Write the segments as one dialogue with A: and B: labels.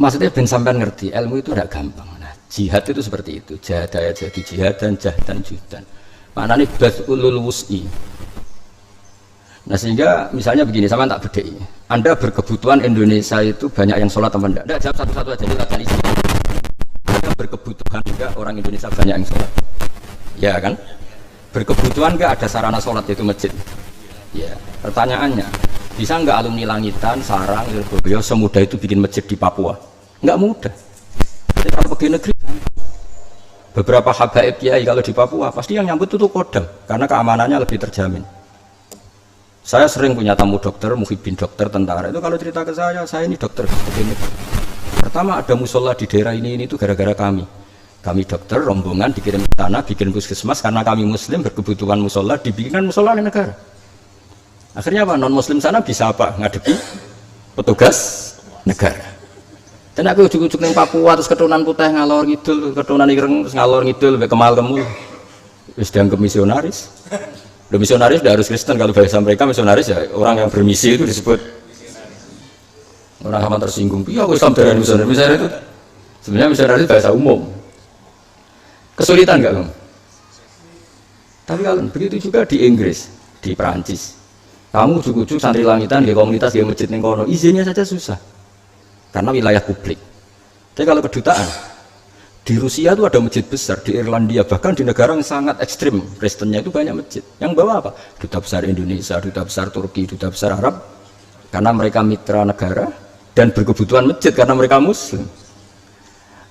A: Maksudnya ben sampean ngerti, ilmu itu tidak gampang. Nah, jihad itu seperti itu. Jahadaya jadi jihad dan jahdan judan. Maknanya bad'ulul wus'i. Nah sehingga misalnya begini, sama tak bedai. Anda berkebutuhan Indonesia itu banyak yang sholat atau enggak? Enggak, jawab satu-satu aja, kita akan isi. Anda berkebutuhan enggak orang Indonesia banyak yang sholat? Ya kan? Berkebutuhan enggak ada sarana sholat itu masjid? Ya, pertanyaannya, bisa enggak alumni Langitan, Sarang, Lirboyo semudah itu bikin masjid di Papua? Enggak mudah. Jadi kalau pergi negeri, beberapa habaib kiai kalau di Papua pasti yang nyambut itu Kodam karena keamanannya lebih terjamin. Saya sering punya tamu dokter, muhibin dokter, tentara itu kalau cerita ke saya ini dokter begini. Pertama ada musola di daerah ini itu gara-gara kami dokter rombongan dikirim ke tanah bikin puskesmas karena kami muslim berkebutuhan musola dibikinkan musola oleh negara. Akhirnya apa? Non muslim sana bisa apa? Ngadepi petugas negara. Dan aku ujuk-ujuk neng Papua terus keturunan putih ngalor ngidul, keturunan ireng terus ngalor ngidul sampai kemal kemul. Wis dianggap misionaris. Udah misionaris udah harus Kristen, kalau bahasa mereka misionaris ya orang yang bermisi itu disebut orang aman tersinggung. Iya aku Islam dari misionaris. Misalnya itu sebenarnya misionaris bahasa umum. Kesulitan enggak Bang? Tapi kalau begitu juga di Inggris, di Perancis. Kamu ujuk-ujuk santri Langitan di komunitas di masjid ning kono, izinnya saja susah. Karena wilayah publik. Tapi kalau kedutaan di Rusia itu ada masjid besar, di Irlandia bahkan di negara yang sangat ekstrim Kristennya itu banyak masjid. Yang bawa apa? Duta besar Indonesia, duta besar Turki, duta besar Arab. Karena mereka mitra negara dan berkebutuhan masjid karena mereka Muslim.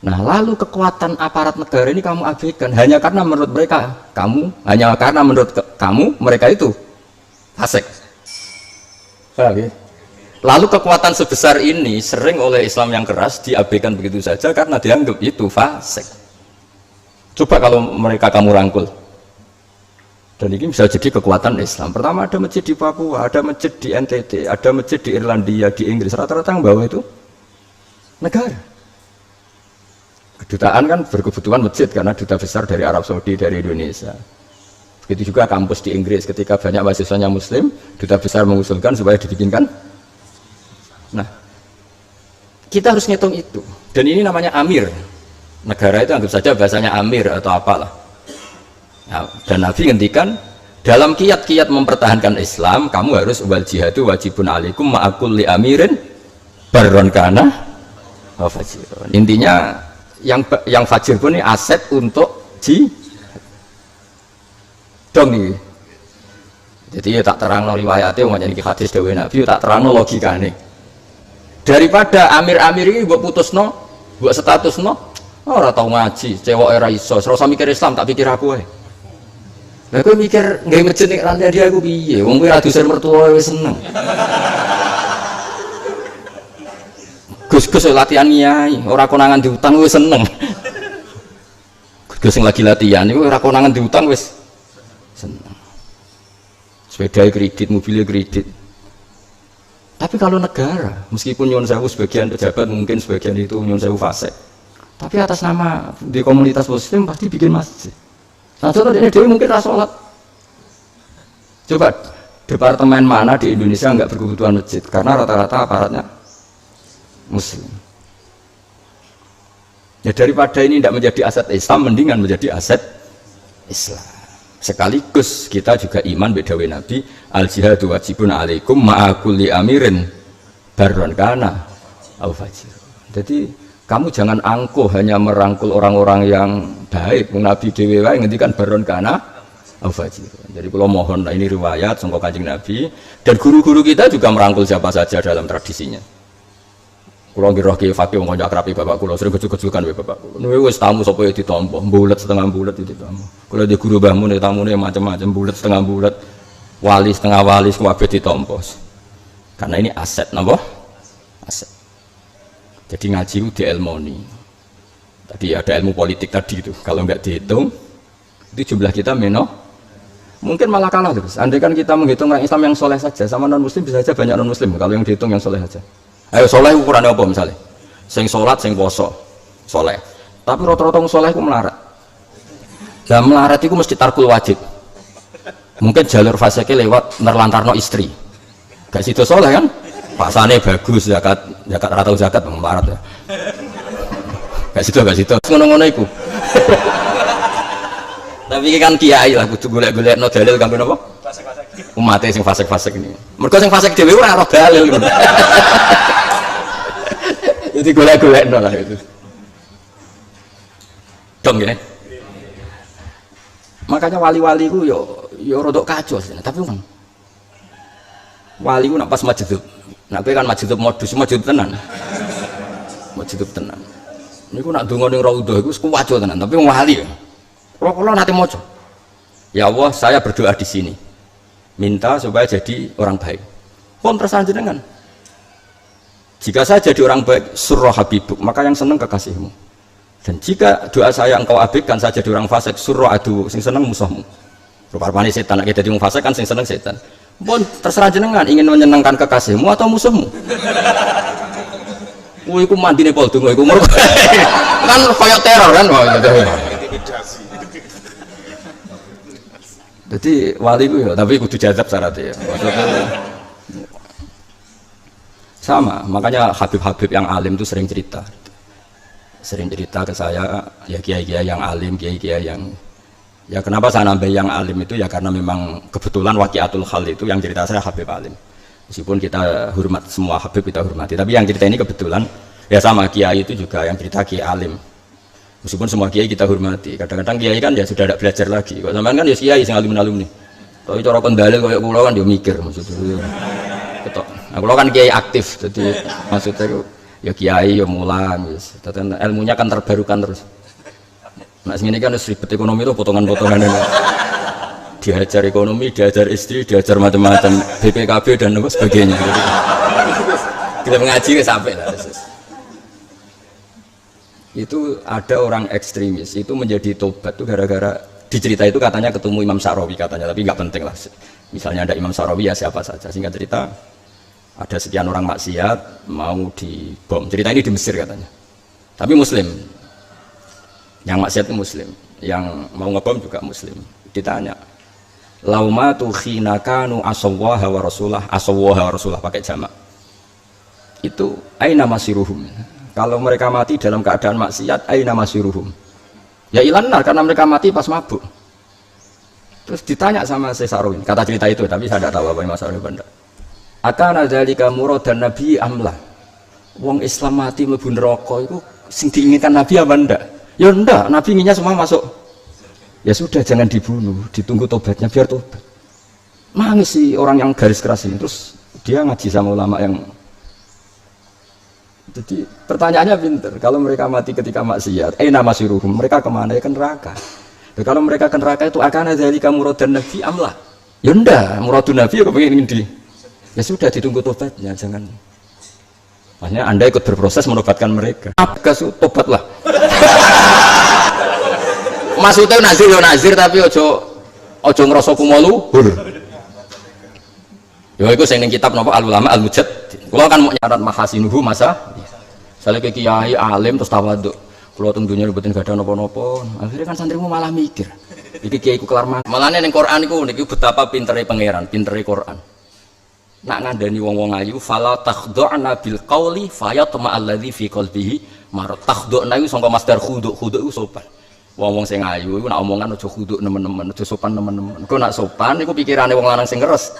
A: Nah, lalu kekuatan aparat negara ini kamu abaikan hanya karena menurut mereka mereka itu fasik. Paham ya? Lalu kekuatan sebesar ini sering oleh Islam yang keras diabaikan begitu saja karena dianggap itu fasik. Coba kalau mereka kamu rangkul. Dan ini bisa jadi kekuatan Islam. Pertama ada masjid di Papua, ada masjid di NTT, ada masjid di Irlandia, di Inggris. Rata-rata yang bawah itu negara. Kedutaan kan berkebutuhan masjid karena duta besar dari Arab Saudi, dari Indonesia. Begitu juga kampus di Inggris ketika banyak mahasiswanya Muslim, duta besar mengusulkan supaya dibikinkan. Nah, kita harus ngitung itu. Dan ini namanya amir. Negara itu anggap saja bahasanya amir atau apalah. Nah, dan Nabi ngendikan dalam kiat-kiat mempertahankan Islam, kamu harus wal jihadu wajibun alaikum ma'akul li amirin barron kana wa fajirun. Intinya yang fajir pun ini aset untuk dong nih. Jadi ya tak terang riwayatnya mau jadi hadis dewe Nabi, tak terang logikane. Daripada amir-amir ini buat putus no, buat status no, orang tahu ngaji, cewek era iso, serasa mikir Islam tak pikir aku aku mikir nggak masjid nih rantai dia aku piye, wong gue ratusan mertua gue seneng. Gus latihan nyai, orang konangan diutang gue seneng. Gus yang lagi latihan, itu orang konangan diutang gue seneng. Sepeda kredit, mobilnya kredit. Tapi kalau negara, meskipun nyuwun sewu sebagian pejabat mungkin sebagian itu nyuwun sewu fasik, tapi atas nama di komunitas Muslim pasti bikin masjid. Nah contoh ini dewi mungkin rasolat. Coba departemen mana di Indonesia nggak berkebutuhan masjid? Karena rata-rata aparatnya Muslim. Ya daripada ini tidak menjadi aset Islam, mendingan menjadi aset Islam. Sekaligus kita juga iman bedawi Nabi al jihadu wajibun alaikum ma'akulli amirin barron kana au fajir. Jadi kamu jangan angkuh hanya merangkul orang-orang yang baik. Nabi dewi wae ngendikan barron kana au fajir. Jadi kalau mohon ini riwayat sangka Kanjeng Nabi dan guru-guru kita juga merangkul siapa saja dalam tradisinya. Kulo ngira ki fakih wong kanca akrabi bapak kulo sering gejug-gejugan wae bapak kulo. Niku wis tamu sapa ya ditampa, bulet setengah bulet itu tamu. Kulo di guru mbahmu nek tamune macam-macam bulet setengah bulet, wali setengah wali kabeh ditampa. Karena ini aset napa? Aset. Jadi ngaji itu dielmoni. Tadi ada ilmu politik tadi itu. Kalau enggak dihitung itu jumlah kita mungkin malah kalah terus. Andai kan kita menghitung orang Islam yang soleh saja sama non muslim bisa saja banyak non muslim kalau yang dihitung yang soleh saja. Ayo soleh ukurannya apa misalnya? Sing sholat, sing poso, soleh. Tapi rata-rata soleh itu melarat. Dan melarat itu mesti tarkul wajib. Mungkin jalur faseknya lewat nerlantarno istri. Gak situ soleh kan? Pasane bagus, zakat rata zakat melarat ya. gak situ ngono-ngono iku. Tapi kan kiai lah kudu golek-golekno dalil kanggo napa? Fasik-fasik. Umate sing fasik-fasik ini. Mergo sing fasik dhewe ora ora dalil. Jadi golek-golekno lah itu. Dong ya. Makanya wali-wali ku yo rodok kacau tapi kan wali ku nak pas majdub. Nak kowe kan majdub modus tenan. Majdub tenan. Niku nak donga ning raudhah iku kuwajo tenan, tapi wong wali ya. Kalau nanti moco, ya Allah saya berdoa di sini, minta supaya jadi orang baik. Pun terserah jenengan. Jika saya jadi orang baik, surah habibuk, maka yang senang kekasihmu. Dan jika doa saya engkau abaikan, saya jadi orang fasik, surah adu, sing senang musuhmu. Rupa-rupanya setan, kita jadi orang fasik kan sing senang setan. Pun terserah jenengan, ingin menyenangkan kekasihmu atau musuhmu. Wih, aku mandi nih poltung, aku mau kan kayak teror kan, jadi wali ku ya, tapi kudu jadab syaratnya ya. Sama, makanya Habib-Habib yang alim itu sering cerita ke saya, ya kiai-kiai yang alim, kiai-kiai yang ya kenapa saya nambah yang alim itu ya karena memang kebetulan waqiatul hal itu yang cerita saya Habib alim. Meskipun kita hormat semua Habib kita hormati, tapi yang cerita ini kebetulan ya sama kiai itu juga yang cerita kiai alim. Meskipun semua kiai kita hormati, kadang-kadang kiai kan ya sudah tidak belajar lagi. Kok sampean kan ya kiai sing alumni. Tapi cara pendalil kayak kula kan dia mikir maksudnya. Ketok. Nah, kula kan kiai aktif, jadi maksudnya ya kiai ya mulang wis. Dadi ilmunya kan terbarukan terus. Nah, sing ini kan ribet ekonomi itu potongan-potongan ini. Diajar ekonomi, diajar istri, diajar macam-macam, BPKB dan sebagainya. Kita mengaji ke sampai lah. Itu ada orang ekstremis itu menjadi tobat tuh gara-gara dicerita itu katanya ketemu Imam Sa'rawi katanya, tapi nggak penting lah. Misalnya ada Imam Sa'rawi ya siapa saja. Singkat cerita ada sekian orang maksiat mau dibom. Cerita ini di Mesir katanya. Tapi Muslim. Yang maksiat itu Muslim, yang mau ngebom juga Muslim. Ditanya, laumatu khina kanu asawwaha wa rasulah pakai jamak. Itu aina masiruhum. Kalau mereka mati dalam keadaan maksiat, aina masiruhum. Ya ilanar karena mereka mati pas mabuk. Terus ditanya sama Syekh Sa'rawi, kata cerita itu, tapi saya tidak tahu apa yang masalah benda. Akana dzalika muradan nabi amlah. Wong Islam mati mlebu neraka itu sing diinginkan Nabi apa ndak? Ya ndak, Nabi inginnya semua masuk. Ya sudah jangan dibunuh, ditunggu tobatnya biar tobat. Nangis sih orang yang garis keras ini. Terus dia ngaji sama ulama yang jadi pertanyaannya pinter, kalau mereka mati ketika maksiat, nama siruhum, mereka kemana? Ya ke neraka. Ya, kalau mereka ke neraka itu akan ada dzalika muradan nabi amlah. Ya ndak, muradun nabi ya kepengin di. Ya sudah ditunggu tobatnya, jangan. Makanya Anda ikut berproses menobatkan mereka. Abgas tobatlah. Maksudnya nazir ya nazir tapi ojo ngerasa kumaluhur. Ya itu sing ning kitab napa Al Ulama Al Mujad. Kula kan mau nyarat mahasinuhu masa. Sale ke kiai alim terus tawaduk. Kula teng dunya mboten gadah napa-napa. Akhirnya kan santrimu malah mikir. Iki kiai ku kelar mangan. Malane ning Quran iku niki betapa pintere pangeran, pintere Quran. Nak ngandani wong-wong ayu fala takhda'na bil qauli fayatma alladzi fi qalbihi marad. Takhda'na iku sangka masdar khuduk iku sopan. Wong-wong sing ayu iku nak omongan aja khuduk nemen-nemen, aja sopan nemen-nemen. Kok nak sopan iku pikirane wong lanang sing ngeres.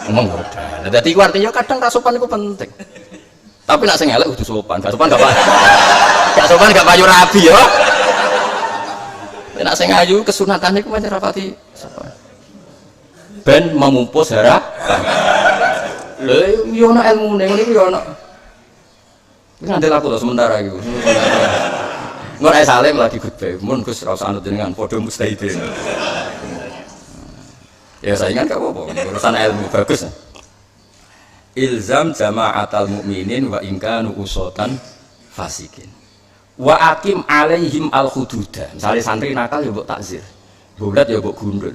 A: Ngomong modal. Dadi iku artinya kadang ra sopan iku penting. Tapi nak sing elek kudu sopan. Gak sopan gak sopan gak payu rabi ya. Nak sing ayu kesunatane iku pancen rapati sopan. Ben memupus harapan. Lha yo ana ilmune ngene iki yo ana. Iki ngandel aku lho sementara iki. Engko nek salim lagi khutbah, mun Gus ra usah anut dengan padha mustahidin. Ya saingan gak apa-apa, urusan ilmu bagus. Ilzam jama'atal mu'minin wa ingkanu usotan fasikin. Wa akim alaihim al-hududa. Misalnya santri nakal ya mbok takzir. Bulat ya mbok gundul.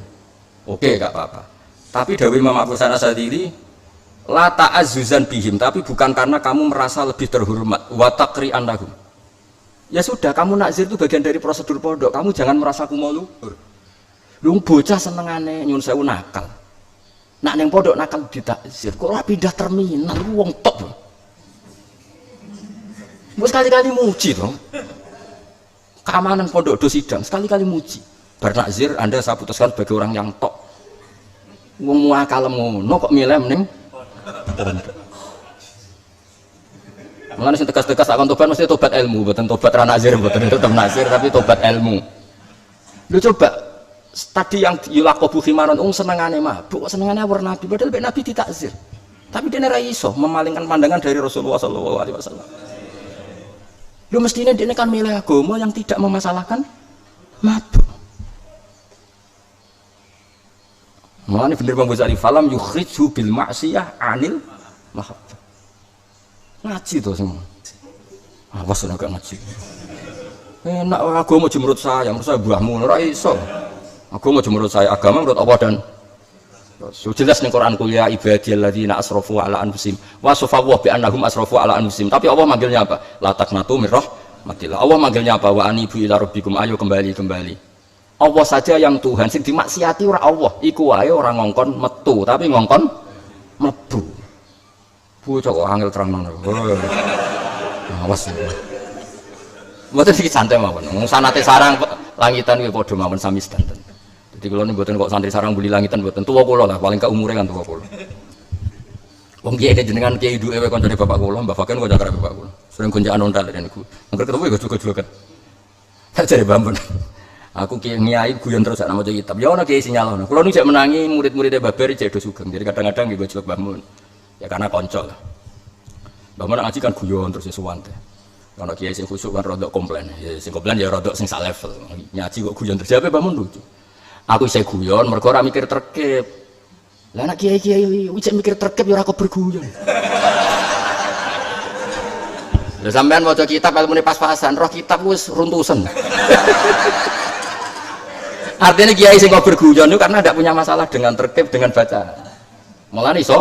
A: Oke gak apa-apa. Tapi dawuh Imam Abu Hasan Asyadzili la ta'azzuzan bihim, tapi bukan karena kamu merasa lebih terhormat wa taqri'an lahum. Ya sudah, kamu nakzir itu bagian dari prosedur pondok. Kamu jangan merasa kumalu. Lu bocah senengane nyun sewu nakal. Nak ning pondok nakal ditakzir. Kok ora pindah terminal wong top. Mbok sekali-kali muji to. keamanan pondok do sidang sekali-kali muji. Bar nakzir Anda saya putuskan sebagai orang yang tok. Wong muakal ngono kok milih mending pondok. Mulane sing tegas-tegas akan tobat mesti tobat ilmu, mboten tobat ra nazir, mboten tetep nazir tapi tobat ilmu. Lu coba tadi yang yulakobu khimaron senengane mabuk, senengane awur Nabi, padahal Nabi ditakzir. Tapi dia ra iso memalingkan pandangan dari Rasulullah sallallahu alaihi wasallam. Lu mestinya dia kan milih agama yang tidak memasalahkan mabuk. Mulane bener Bang Ghazali falam yukhrijhu bil ma'siyah anil mahabbah. Ngaji tuh semua. Awas ora gak ngaji. Enak agama menurut saya buahmu ora iso. Agama menurut saya, agama menurut Allah dan so, jelas ning Quran kuliah ibadilladzina asrafu ala anfusihim wa safawu bi annahum asrafu ala anfusihim. Tapi Allah manggilnya apa? La taqnatu mir rahmatillah. Allah manggilnya apa? Wa anibu ila rabbikum, ayo kembali. Allah saja yang Tuhan, sing dimaksiati ora Allah. Iku wae ora ngongkon metu, tapi ngongkon mlebu. Bocah kok angel terang nang. Awas. Mboten iki santai mawon. Wong sanate sarang langitan kuwi padha mawon sami sedanten. Dadi kula niku mboten kok santri sarang buli langitan mboten. Tuwa kula lah, paling ka umure kan tuwa kula. Wong kiai jenengan kiai duwe kancane bapak kula, Mbah Fakir kok cakare bapak kula. Sering gonjakan ontal niku. Mengko ketemu ya juga-juga. Tak jare Bambun. Aku kiai guyon terus sak maca kitab. Ya ana kiai sinyalono. Kula niku jek menangi murid-muridé Baberi jek do sugeng. Jadi kadang-kadang nggih gojlok Bambun. Ya karena konco lah. Bambun ngaji kan guyon terus sesuwan teh. Ana kiai sing khusuk kan rodok komplain. Ya sing komplain ya rodok sing sak level. Ngaji kok guyon terus. Jawabe Bambun lucu. Aku isih guyon mergo ora mikir terkep. Lah anak kiai-kiai wis mikir terkep ya ora kok berguyon. Lah sampean maca kitab ilmune pas-pasan, roh kitab wis runtusen. Artinya kiai sing kok berguyon itu karena tidak punya masalah dengan terkep dengan bacaan. Malah iso.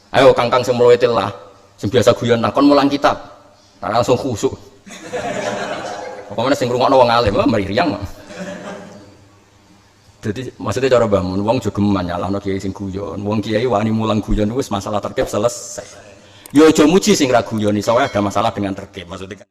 A: Ayo kangkang sing mulwetil lah, sing biasa guyon nakon mulang kitab, langsung khusuk. Apa mana sing ngrungokno wong alim, mriyang. Jadi maksudnya cara bangun, wong jogeman nyalahno kiai sing guyon, wong kiai wani mulang guyon wis masalah terkep selesai. Yo aja muji sing ra guyon, soalnya ada masalah dengan terkep maksudnya.